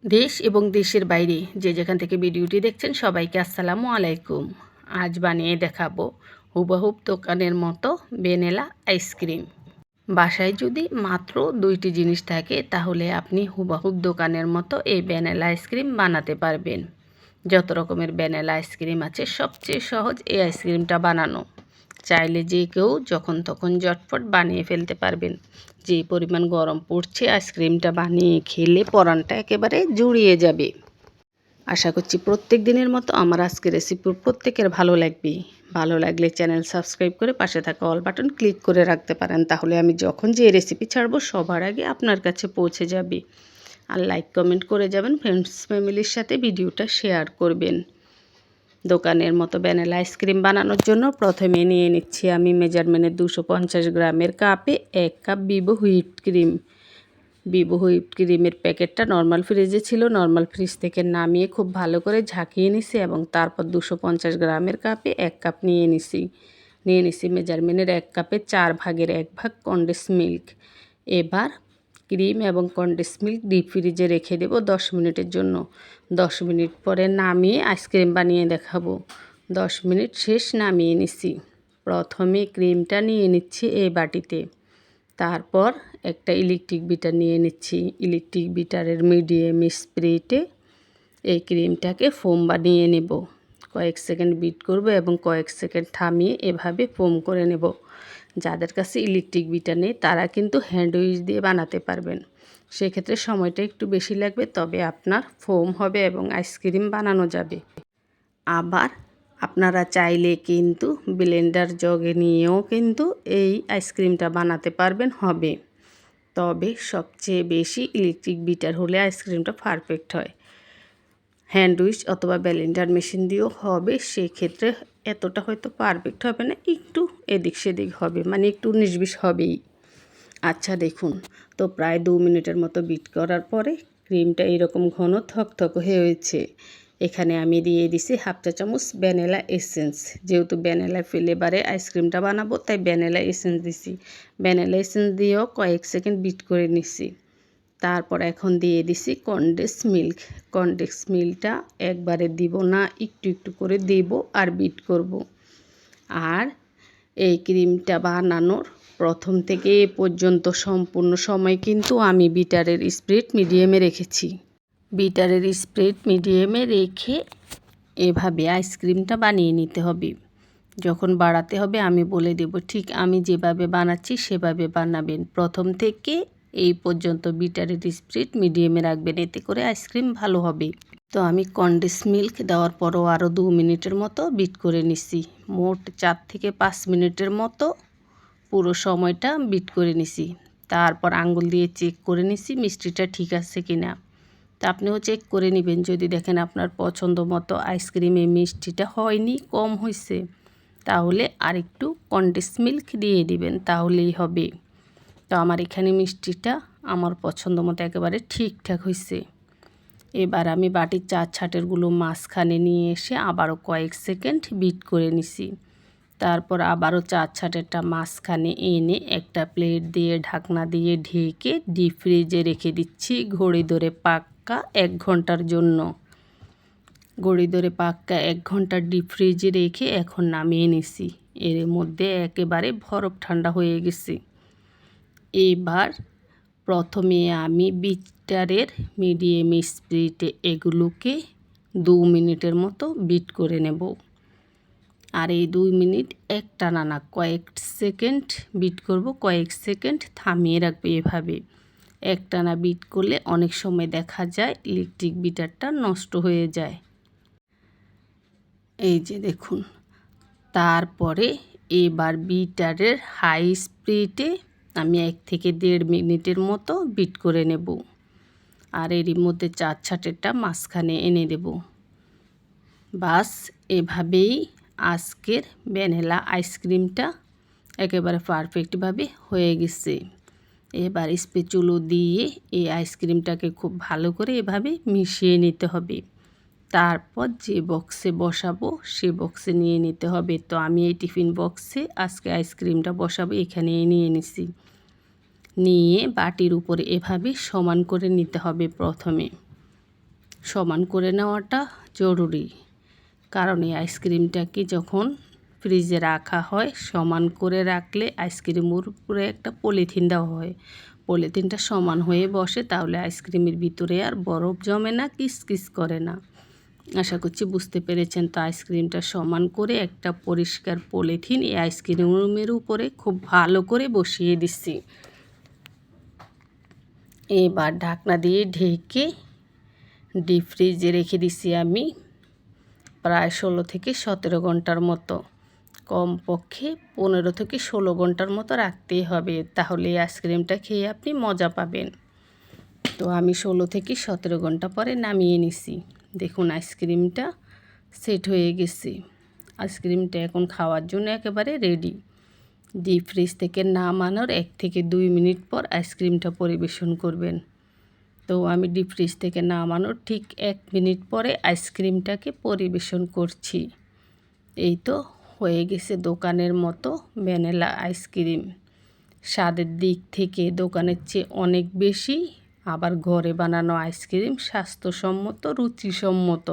দেশ এবং দেশের বাইরে যে যেখান থেকে ভিডিওটি দেখছেন সবাইকে আসসালামু আলাইকুম। আজ বানিয়ে দেখাবো হুবহুব দোকানের মতো ভ্যানিলা আইসক্রিম। বাসায় যদি মাত্র 2টি জিনিস থাকে তাহলে আপনি হুবহুব দোকানের মতো এই ভ্যানিলা আইসক্রিম বানাতে পারবেন। যত রকমের ভ্যানিলা আইসক্রিম আছে সবচেয়ে সহজ এই আইসক্রিমটা বানানো। চাইলে যে কেউ যখন তখন ঝটপট বানিয়ে ফেলতে পারবেন। যে পরিমাণ গরম পড়ছে আইসক্রিমটা বানিয়ে খেলে পরানটা একেবারে জুড়িয়ে যাবে। আশা করছি প্রত্যেক দিনের মতো আমার আজকের রেসিপি প্রত্যেকের ভালো লাগবে। ভালো লাগলে চ্যানেল সাবস্ক্রাইব করে পাশে থাকা অল বাটন ক্লিক করে রাখতে পারেন, তাহলে আমি যখন যে রেসিপি ছাড়বো সবার আগে আপনার কাছে পৌঁছে যাবে। আর লাইক কমেন্ট করে যাবেন, ফ্রেন্ডস ফ্যামিলির সাথে ভিডিওটা শেয়ার করবেন। দোকানের মতো ভ্যানিলা আইসক্রিম বানানোর জন্য প্রথমে নিয়ে নিচ্ছি আমি মেজারমেন্টের 250 গ্রামের কাপে 1 cup Vivo whip cream. Vivo whip ক্রিমের প্যাকেটটা নর্মাল ফ্রিজে ছিল, নর্মাল ফ্রিজ থেকে নামিয়ে খুব ভালো করে ঝাঁকিয়ে নিছি এবং তারপর 250 গ্রামের কাপে 1 কাপ নিয়ে নিছি মেজারমেন্টের 1 কাপে 4 ভাগের 1 ভাগ কনডেন্স মিল্ক। এবার ক্রিম এবং কনডেন্স মিল্ক ডিপ ফ্রিজে রেখে দেব 10 মিনিটের জন্য। 10 মিনিট পরে নামিয়ে আইসক্রিম বানিয়ে দেখাবো। 10 মিনিট শেষ, নামিয়ে নিছি। প্রথমে ক্রিমটা নিয়ে নিচ্ছি এই বাটিতে, তারপর একটা ইলেকট্রিক বিটার নিয়ে নিচ্ছি। ইলেকট্রিক বিটারের মিডিয়াম স্পিডে এই ক্রিমটাকে ফোম বানিয়ে নেব। কয়েক সেকেন্ড বিট করব এবং কয়েক সেকেন্ড থামিয়ে এভাবে ফোম করে নেব। যাদের কাছে ইলেকট্রিক বিটার নেই তারা কিন্তু হ্যান্ড উইচ দিয়ে বানাতে পারবেন, সেক্ষেত্রে সময়টা একটু বেশি লাগবে, তবে আপনার ফোম হবে এবং আইসক্রিম বানানো যাবে। আবার আপনারা চাইলে কিন্তু ব্লেন্ডার জগে নিয়েও কিন্তু এই আইসক্রিমটা বানাতে পারবেন, হবে। তবে সবচেয়ে বেশি ইলেকট্রিক বিটার হলে আইসক্রিমটা পারফেক্ট হয়। হ্যান্ড উইচ অথবা ব্লেন্ডার মেশিন দিয়েও হবে, সেক্ষেত্রে এতটা হয়তো পারফেক্ট হবে না, একটু এদিক সেদিক হবে, মানে একটু 19-20 হবেই। আচ্ছা দেখুন, তো প্রায় 2 মিনিটের মতো বিট করার পরে ক্রিমটা এরকম ঘন থকথক হয়েছে। এখানে আমি দিয়ে দিছি হাফ চা চামচ ভ্যানিলা এসেন্স। যেহেতু ভ্যানিলা ফ্লেভারে আইসক্রিমটা বানাবো তাই ভ্যানিলা এসেন্স দিছি। ভ্যানিলা এসেন্স দিয়েও কয়েক সেকেন্ড বিট করে নিছি। তারপর এখন দিয়ে দিছি কনডেন্স মিল্ক। কনডেন্স মিল্কটা একবারে দিব না, একটু একটু করে দেব আর বিট করব। আর এই ক্রিমটা বানানোর প্রথম থেকে এ পর্যন্ত সম্পূর্ণ সময় কিন্তু আমি বিটারের স্পিড মিডিয়ামে রেখেছি। বিটারের স্পিড মিডিয়ামে রেখে এভাবে আইসক্রিমটা বানিয়ে নিতে হবে। যখন বাড়াতে হবে আমি বলে দেব, ঠিক আমি যেভাবে বানাচ্ছি সেভাবে বানাবেন। প্রথম থেকে এই পর্যন্ত বিটারের স্পিড মিডিয়ামে রাখবেন, এতে করে আইসক্রিম ভালো হবে। তো আমি কনডেন্স মিল্ক দেওয়ার পরও আরও 2 মিনিটের মতো বিট করে নিছি। মোট 4 থেকে 5 মিনিটের মতো পুরো সময়টা বিট করে নিছি। তারপর আঙ্গুল দিয়ে চেক করে নিছি মিষ্টিটা ঠিক আছে কিনা। তা আপনিও চেক করে নেবেন, যদি দেখেন আপনার পছন্দ মতো আইসক্রিমে মিষ্টিটা হয়নি, কম হয়েছে, তাহলে আরেকটু কনডেন্স মিল্ক দিয়ে দিবেন, তাহলেই হবে। তো আমার এখানে মিষ্টিটা আমার পছন্দ মতো একেবারে ঠিকঠাক হয়েছে। এবার আমি বাটির 4 ছাটেরগুলো মাঝখানে নিয়ে এসে আবারও কয়েক সেকেন্ড বিট করে নিছি। তারপর আবারও 4 ছাটেরটা মাঝখানে এনে একটা প্লেট দিয়ে ঢাকনা দিয়ে ঢেকে ডিপ ফ্রিজে রেখে দিচ্ছি ঘড়ি ধরে পাক্কা 1 ঘন্টার জন্য। ঘড়ি ধরে পাক্কা 1 ঘন্টা ডিপ ফ্রিজে রেখে এখন নামিয়ে নিছি। এর মধ্যে একেবারে বরফ ঠান্ডা হয়ে গেছে। এবার প্রথমে আমি বিটারের মিডিয়াম স্পিডে এগুলোকে 2 মিনিটের মতো বিট করে নেব। আর এই 2 মিনিট একটানা না, কয়েক সেকেন্ড বিট করব, কয়েক সেকেন্ড থামিয়ে রাখবে। এভাবে একটানা বিট করলে অনেক সময় দেখা যায় ইলেকট্রিক বিটারটা নষ্ট হয়ে যায়। এই যে দেখুন, তারপরে এবার বিটারের হাই স্পিডে আমি 1 থেকে 1.5 মিনিটের মতো বিট করে নেব। আর এরই মধ্যে 4 ছাটেরটা মাঝখানে এনে দেব। বাস এভাবেই আজকের ভ্যানিলা আইসক্রিমটা একেবারে পারফেক্টভাবে হয়ে গেছে। এবার স্প্যাচুলা দিয়ে এই আইসক্রিমটাকে খুব ভালো করে এভাবে মিশিয়ে নিতে হবে। তারপর যে বক্সে বসাবো সে বক্সে নিয়ে নিতে হবে। তো আমি এই টিফিন বক্সে আজকে আইসক্রিমটা বসাবো, এখানে নিয়ে নিছি। নিয়ে বাটির উপরে এভাবে সমান করে নিতে হবে প্রথমে। সমান করে নেওয়াটা জরুরি, কারণ এই আইসক্রিমটাকে যখন ফ্রিজে রাখা হয় সমান করে রাখলে আইসক্রিমের উপরে একটা পলিথিন দেওয়া হয়, পলিথিনটা সমান হয়ে বসে, তাহলে আইসক্রিমের ভিতরে আর বরফ জমে না, কিসকিস করে না। আশা করছি বুঝতে পেরেছেন। তো আইসক্রিমটা সমান করে একটা পরিষ্কার পলিথিন এই আইসক্রিমের উপরে খুব ভালো করে বসিয়ে দিচ্ছি। এবার ঢাকনা দিয়ে ঢেকে ডিপ ফ্রিজে রেখে দিচ্ছি আমি প্রায় 16 থেকে 17 ঘন্টার মতো। কমপক্ষে 15 থেকে 16 ঘন্টার মতো রাখতেই হবে, তাহলে এই আইসক্রিমটা খেয়ে আপনি মজা পাবেন। তো আমি 16 থেকে 17 ঘন্টা পরে নামিয়ে নিছি। দেখুন আইসক্রিমটা সেট হয়ে গেছে। আইসক্রিমটা এখন খাওয়ার জন্য একেবারে রেডি। ডিপ ফ্রিজ থেকে নামানোর 1 থেকে 2 মিনিট পর আইসক্রিমটা পরিবেশন করবেন। তো আমি ডিপ ফ্রিজ থেকে নামানোর ঠিক 1 মিনিট পরে আইসক্রিমটাকে পরিবেশন করছি। এই তো হয়ে গেছে দোকানের মতো ভ্যানিলা আইসক্রিম। স্বাদের দিক থেকে দোকানের চেয়ে অনেক বেশি, আবার ঘরে বানানো আইসক্রিম স্বাস্থ্যসম্মত, রুচিসম্মত।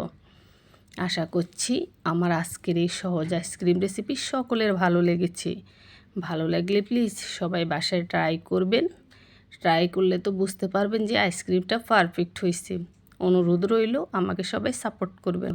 আশা করছি আমার আজকের এই সহজ আইসক্রিম রেসিপি সকলের ভালো লেগেছে। ভালো লাগলে প্লিজ সবাই বাসায় ট্রাই করবেন। ট্রাই করলে তো বুঝতে পারবেন যে আইসক্রিমটা পারফেক্ট হয়েছে। অনুরোধ রইল আমাকে সবাই সাপোর্ট করবেন।